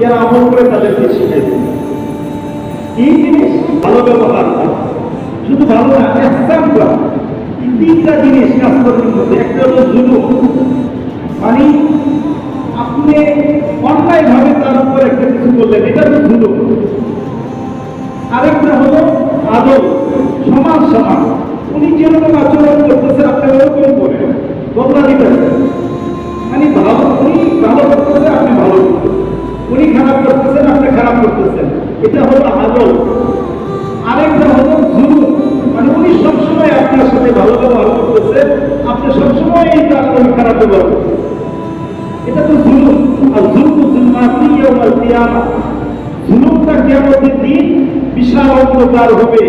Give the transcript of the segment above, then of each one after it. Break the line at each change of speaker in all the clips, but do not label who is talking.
যারা আমল করে তাদেরকে শিখাই কি জিনিস ভালো ব্যবহার শুধু ভালো না ইহসান করা। এই তিনটা জিনিস কাজ করার মধ্যে একটা হলো জুলুম, মানে আপনি অন্যায় ভাবে তার উপর একটা কিছু করলেন, এটা হলো জুলুম। আরেকটা হলো আদল, সমান সমান, উনি যেরকম আচরণ করতেছে আপনি ওরকম করেন, বদলা দিবেন। মানে ভালো, উনি ভালো করতেছে আপনি ভালো করতেছেন, উনি খারাপ করতেছেন আপনি খারাপ করতেছেন, এটা হলো আদল। আরেকটা হলো জুলুম, মানে উনি সবসময় আপনার সাথে ভালো ব্যবহার করতেছে, আপনি সবসময় এই তার খারাপ ব্যবহার করতেছেন, এটা তো জুলুম। আর জুলুমটা কিয়ামতের দিন বিশাল অন্ধকার হবে,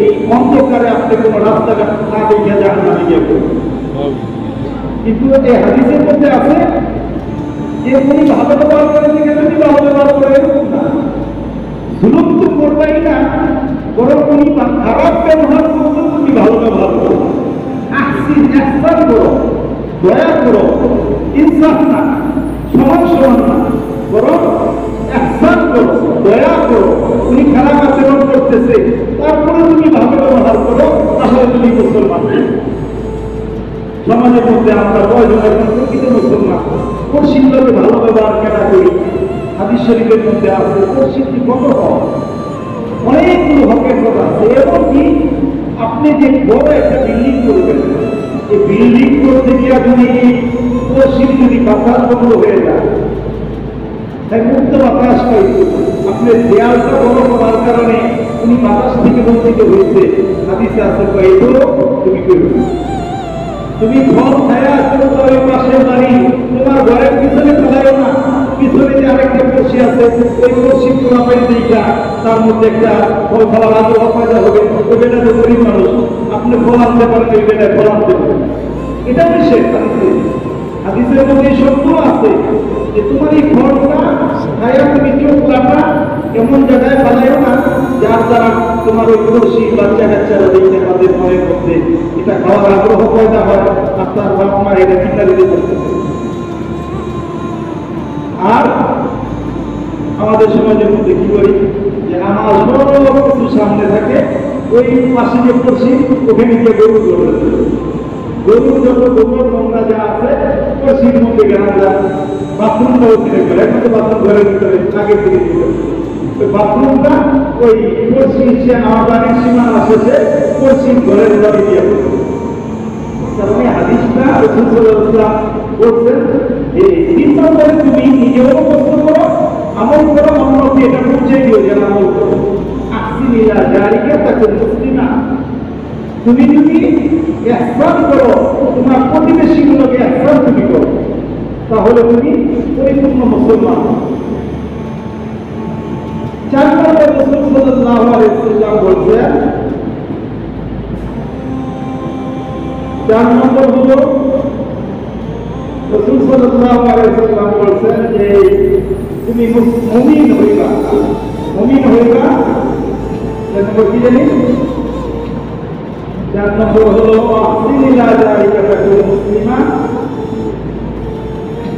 এই অন্ধকারে আপনি কোনো রাস্তাঘাট না দেখে জাহান্নামে গিয়ে পড়বেন। কিন্তু এই হাদিসের মধ্যে আছে যে উনি ভালো ব্যবহার করেন থেকে যদি ভালো ব্যবহার করে, এরকম না, জুলুম তো করবেই না, বরং উনি খারাপ ব্যবহার করতে তুমি ভালো ব্যবহার করো, ইহসান করো, দয়া করো, ইনসাফ না, সমান সমান না, বরং ইহসান করো, দয়া করো। উনি খারাপ আচরণ করতেছে তারপরে তুমি ভালো ব্যবহার করো, তাহলে তুমি মুসলমান। সমাজের মধ্যে আমরা কয়জন এখন প্রকৃত মুসলমান? পশ্চিম লোকে ভালো ব্যবহার কেন করি? হাদিস শরীফের মধ্যে আছে পশ্চিমটি কত হক, অনেকগুলো হকের কথা আছে। এমনকি আপনি যে বড় একটা বিল্ডিং করবেন, এই বিল্ডিং করতে গিয়ে যদি পশ্চিম যদি বাতাস বন্ধ হয়ে যায়, তাই মুক্ত বাতাস পাইছে, আপনার দেয়ালটা বড় করার কারণে উনি বাতাস থেকে বঞ্চিত হয়েছে, হাদিসে আছে এগুলো তুমি করবে। তুমি ফল খায়া করো তো ওই পাশের বাড়ি, তোমার ঘরের পিছনে ফেলাইও না, পিছনে যে আরেকটা পড়শি আছে ওই পড়শি তোমার বাড়ি দিকা, তার মধ্যে একটা ফল খাওয়ার আগ্রহ পয়দা হবে, ওই বেটা তো গরিব মানুষ, আপনি ফল আনতে পারেন, ওই বেটায় ফল আনতে পারেন। এটা নিষেধ হাদিসের মধ্যে শব্দ আছে যে তোমার এই ফলটা খায়া তুমি চোখ লাটা এমন জায়গায় ফেলাইও না যার দ্বারা তোমার ওই পড়শি বাচ্চা কাচ্চারা দেখতে তাদের মনের মধ্যে এটা খাওয়ার আগ্রহ পয়দা হয়, আপনার বাপ মা এটা চিন্তা দিতে পারতেছে। আর আমাদের সমাজের মধ্যে কি করি যে আমার সব কিছু সামনে থাকে, ওই পাশে যে পড়ছি ওখানে গিয়ে গরু ধরে, গরুর যত গোবর নোংরা যা আছে পড়শির মধ্যে গেনা যায়, বাথরুমটা ওখানে করে, এখন তো বাথরুম ঘরের ভিতরে আগে থেকে দিল, ওই বাথরুমটা ওই পড়শি আমার বাড়ির সীমানা শেষে পড়শির ঘরের বাড়ি দিয়ে পড়বে। কারণ এই হাদিসটা রাসূল সাল্লাল্লাহু আলাইহি ওয়াসাল্লাম বলছেন যে ৩ নম্বরে তুমি নিজেও কষ্ট করো, আমল করো, অন্যকে এটা পৌঁছে দিও যেন আমল করো। আহসিন ইলা জারিকা তাকুন মুসলিমা, তুমি যদি ইহসান করো, তোমার প্রতিবেশীগুলোকে ইহসান তুমি করো, তাহলে তুমি পরিপূর্ণ মুসলমান। ৪ নম্বরে রাসূল সাল্লাল্লাহু আলাইহি ওয়াসাল্লাম বলছেন, ৪ নম্বর হলো রাসূল সাল্লাল্লাহু আলাইহি ওয়াসাল্লাম বলছেন যে তুমি মুমিন হইবা, মুমিন হইবা। ৪ নম্বর কি জানি? ৪ নম্বর হলো আহসিন ইলা জারিকা তাকুন মুসলিমা,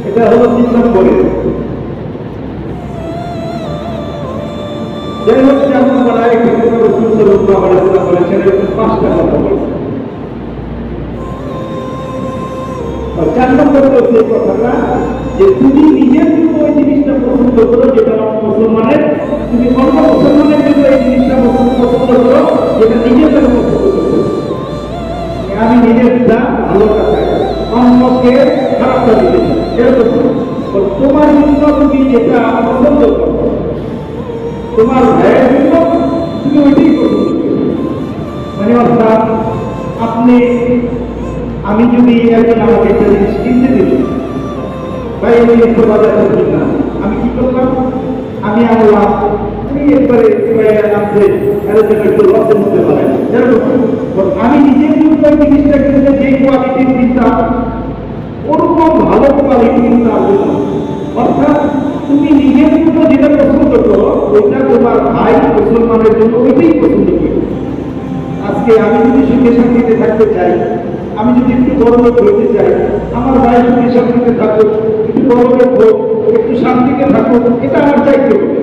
এটা হলো ৩ নম্বরে। যাই হোক, ৪ নম্বর আরেকটি কথা রাসূল সাল্লাল্লাহু আলাইহি ওয়াসাল্লাম বলেছেন, এরকম ৫টা কথা বলেছেন। ৪ নম্বর হচ্ছে এই কথাটা যে তুমি নিজের জন্য ওই জিনিসটা পছন্দ করো যেটা মুসলমানের, তুমি অন্য মুসলমানের জন্য এই জিনিসটা পছন্দ করো যেটা নিজের জন্য পছন্দ করো। আমি নিজেরটা ভালোটা চাই, অন্যকে খারাপটা দিতে চাই, এরকম তোমার জন্য তুমি যেটা পছন্দ করো, তোমার ভাইয়ের জন্য তুমি ওইটাই পছন্দ করো। মানে অর্থাৎ আপনি, আমি যদি একজন আমাকে একটা জিনিস কিনতে দিল, ভাই এই জিনিসটা বাজার করছি না, আমি কি করলাম, আমি আনলাম, আমি একবারে নামছে একটু লসের মধ্যে পালাই, আমি নিজের জন্য ওই জিনিসটা কিনতে যে কোয়ালিটির কিনতাম ওরকম ভালো কোয়ালিটি কিন্তু আসবে না। অর্থাৎ তুমি নিজের জন্য যেটা পছন্দ করো ওইটা তোমার ভাই মুসলমানের জন্য ওইটাই পছন্দ করো। আজকে আমি যদি সুখে শান্তিতে থাকতে চাই, আমি যদি একটু বড় লোক হইতে চাই, আমার ভাই সুখে শান্তিতে থাকুক, একটু বড় লোক হোক, একটু শান্তিতে থাকুক, এটা আমার দায়িত্ব।